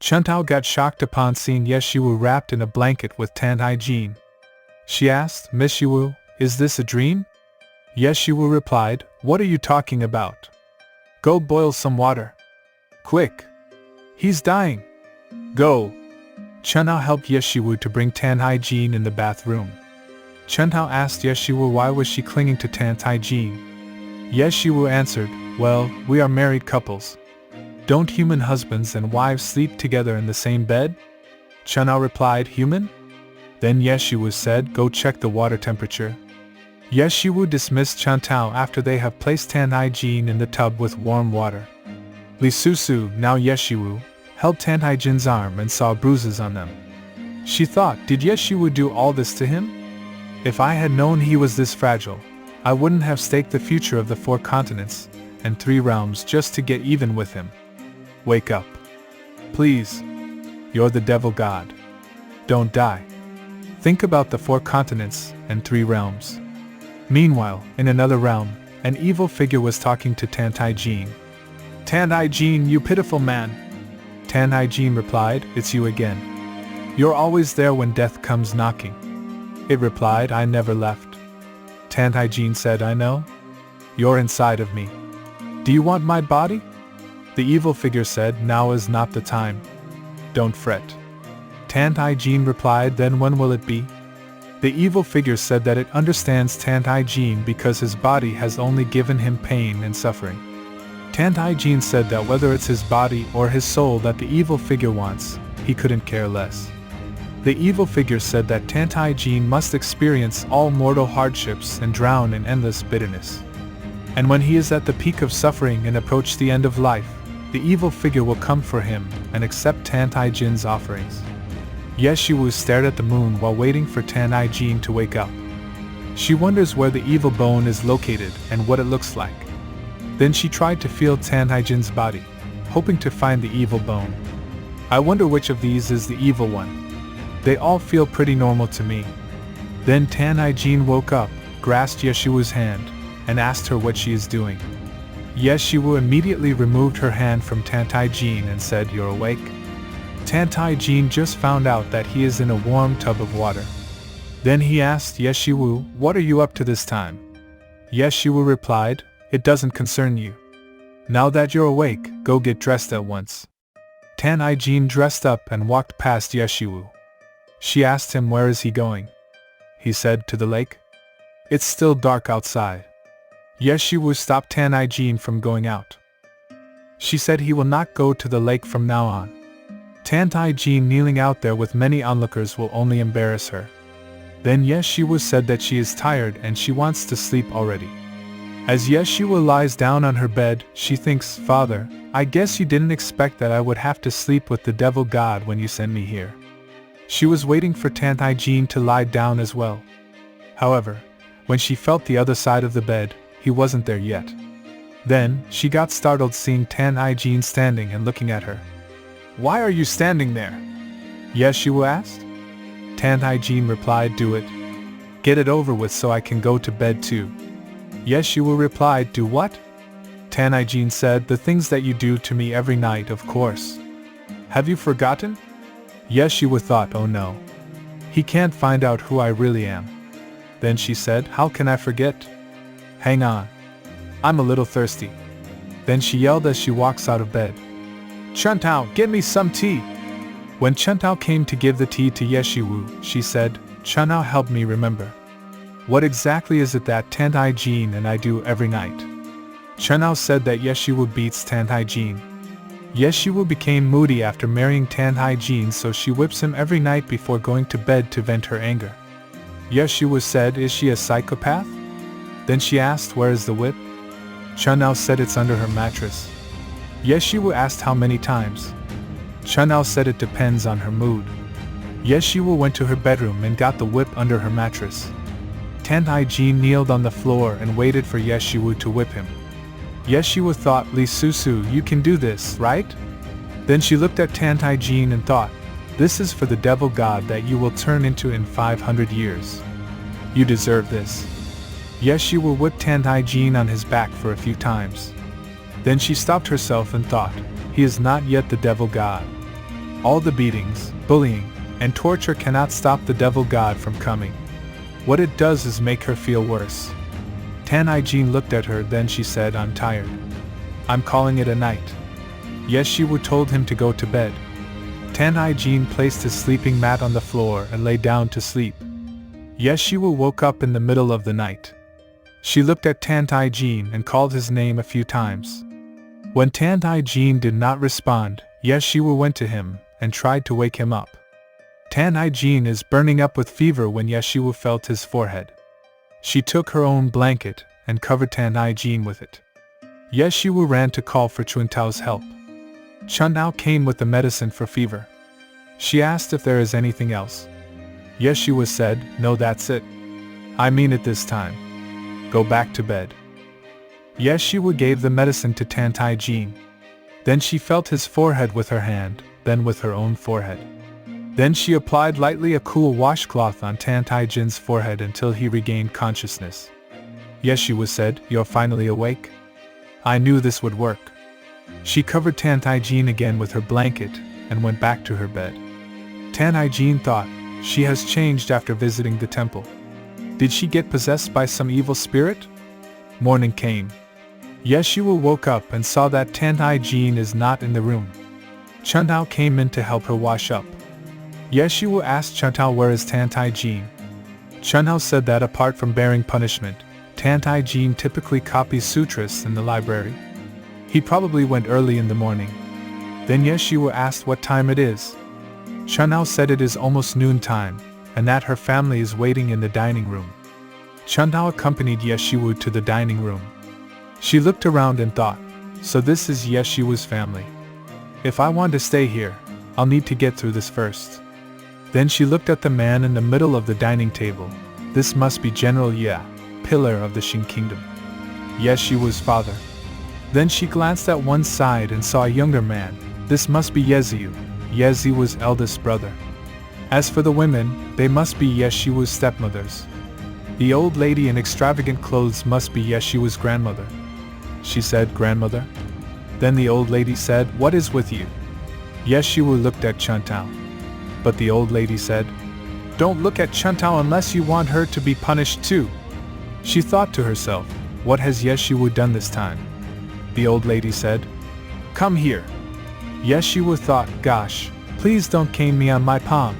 Chantao got shocked upon seeing Yeshiwu wrapped in a blanket with Tantai Jin. She asked, Miss Yiwu, is this a dream? Yeshiwu replied, what are you talking about? Go boil some water. Quick! He's dying! Go! Chantao helped Yeshiwu to bring Tantai Jin in the bathroom. Chantao asked Yeshiwu why was she clinging to Tantai Jin. Yeshiwu answered, well, we are married couples. Don't human husbands and wives sleep together in the same bed? Chantao replied, human? Then Yeshiwu said, go check the water temperature. Yeshiwu dismissed Chantao after they have placed Tantai Jin in the tub with warm water. Li Susu, now Yeshiwu, held Tantai Jin's arm and saw bruises on them. She thought, did Yeshiwu do all this to him? If I had known he was this fragile, I wouldn't have staked the future of the 4 continents and 3 realms just to get even with him. Wake up. Please. You're the devil god. Don't die. Think about the 4 continents and 3 realms. Meanwhile, in another realm, an evil figure was talking to Tantai Jin. Tantai Jin, you pitiful man. Tantai Jin replied, it's you again. You're always there when death comes knocking. It replied, I never left. Tantai Jin said, I know. You're inside of me. Do you want my body? The evil figure said, now is not the time. Don't fret. Tantai Jin replied, then when will it be? The evil figure said that it understands Tantai Jin because his body has only given him pain and suffering. Tantai Jin said that whether it's his body or his soul that the evil figure wants, he couldn't care less. The evil figure said that Tantai Jin must experience all mortal hardships and drown in endless bitterness. And when he is at the peak of suffering and approach the end of life, the evil figure will come for him and accept Tantai Jin's offerings. Yeshiwu stared at the moon while waiting for Tantai Jin to wake up. She wonders where the evil bone is located and what it looks like. Then she tried to feel Tantai Jin's body, hoping to find the evil bone. I wonder which of these is the evil one. They all feel pretty normal to me. Then Tantai Jin woke up, grasped Yeshiwu's hand, and asked her what she is doing. Yeshiwu immediately removed her hand from Tantai Jin and said, you're awake? Tantai Jin just found out that he is in a warm tub of water. Then he asked Yeshiwu, what are you up to this time? Yeshiwu replied, it doesn't concern you. Now that you're awake, go get dressed at once. Tantai Jin dressed up and walked past Yeshiwu. She asked him where is he going. He said, to the lake. It's still dark outside. Yeshiwu stopped Tantai Jin from going out. She said he will not go to the lake from now on. Tantai Jin kneeling out there with many onlookers will only embarrass her. Then Yeshiwu said that she is tired and she wants to sleep already. As Yeshiwu lies down on her bed, she thinks, Father, I guess you didn't expect that I would have to sleep with the devil god when you sent me here. She was waiting for Tantai Jin to lie down as well. However, when she felt the other side of the bed, he wasn't there yet. Then, she got startled seeing Tantai Jin standing and looking at her. Why are you standing there? Yeshiwu asked. Tantai Jin replied, do it. Get it over with so I can go to bed too. Yeshiwu replied, do what? Tantai Jin said, the things that you do to me every night, of course. Have you forgotten? Yeshiwu thought, oh no. He can't find out who I really am. Then she said, how can I forget? Hang on. I'm a little thirsty. Then she yelled as she walks out of bed. Chantao, get me some tea. When Chantao came to give the tea to Yeshiwu, she said, Chantao, help me remember. What exactly is it that Tantai Jin and I do every night? Chantao said that Yeshiwu beats Tantai Jin. Yeshiwu became moody after marrying Tantai Jin, so she whips him every night before going to bed to vent her anger. Yeshiwu said, is she a psychopath? Then she asked, where is the whip? Chantao said it's under her mattress. Yeshiwu asked how many times. Chantao said it depends on her mood. Yeshiwu went to her bedroom and got the whip under her mattress. Tantai Jin kneeled on the floor and waited for Yeshiwu to whip him. Yeshiwu thought, Li Susu, you can do this, right? Then she looked at Tantai Jin and thought, this is for the devil god that you will turn into in 500 years. You deserve this. Yeshiwu whipped Tantai Jin on his back for a few times. Then she stopped herself and thought, he is not yet the devil god. All the beatings, bullying, and torture cannot stop the devil god from coming. What it does is make her feel worse. Tantai Jin looked at her, then she said, I'm tired. I'm calling it a night. Yes, Shiwu told him to go to bed. Tantai Jin placed his sleeping mat on the floor and lay down to sleep. Yes, Shiwu woke up in the middle of the night. She looked at Tantai Jin and called his name a few times. When Tantai Jin did not respond, Yes, Shiwu went to him and tried to wake him up. Tantai Jin is burning up with fever when Yes, Shiwu felt his forehead. She took her own blanket and covered Tantai Jin with it. Yes, Shiwu ran to call for Chuntao's help. Chun'ao came with the medicine for fever. She asked if there is anything else. Yes, Shiwu said, no, that's it. I mean it this time. Go back to bed. Yes, Shiwu gave the medicine to Tantai Jin. Then she felt his forehead with her hand, then with her own forehead. Then she applied lightly a cool washcloth on Tantai Jin's forehead until he regained consciousness. Yes, Shiwu said, you're finally awake? I knew this would work. She covered Tantai Jin again with her blanket and went back to her bed. Tantai Jin thought, she has changed after visiting the temple. Did she get possessed by some evil spirit? Morning came. Yes, Shiwu woke up and saw that Tantai Jin is not in the room. Chun'ao came in to help her wash up. Yes, Shiwu asked Chun'ao where is Tantai Jin. Chun'ao said that apart from bearing punishment, Tantai Jin typically copies sutras in the library. He probably went early in the morning. Then Yes, Shiwu asked what time it is. Chun'ao said it is almost noontime, and that her family is waiting in the dining room. Chun'ao accompanied Yes, Shiwu to the dining room. She looked around and thought, so this is Yes, Shiwu's family. If I want to stay here, I'll need to get through this first. Then she looked at the man in the middle of the dining table. This must be General Ye, pillar of the Qing kingdom. Yes, Shiwu's father. Then she glanced at one side and saw a younger man. This must be Yeziu, Yeziu's eldest brother. As for the women, they must be Yes, Shiwu's stepmothers. The old lady in extravagant clothes must be Yes, Shiwu's grandmother. She said, grandmother? Then the old lady said, what is with you? Yes, Shiwu looked at Chun'ao. But the old lady said, don't look at Chun'ao unless you want her to be punished too. She thought to herself, what has Yes, Shiwu done this time? The old lady said, come here. Yes, Shiwu thought, gosh, please don't cane me on my palm.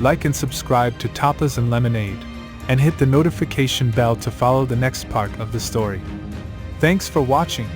Like and subscribe to Tapas and Lemonade, and hit the notification bell to follow the next part of the story. Thanks for watching.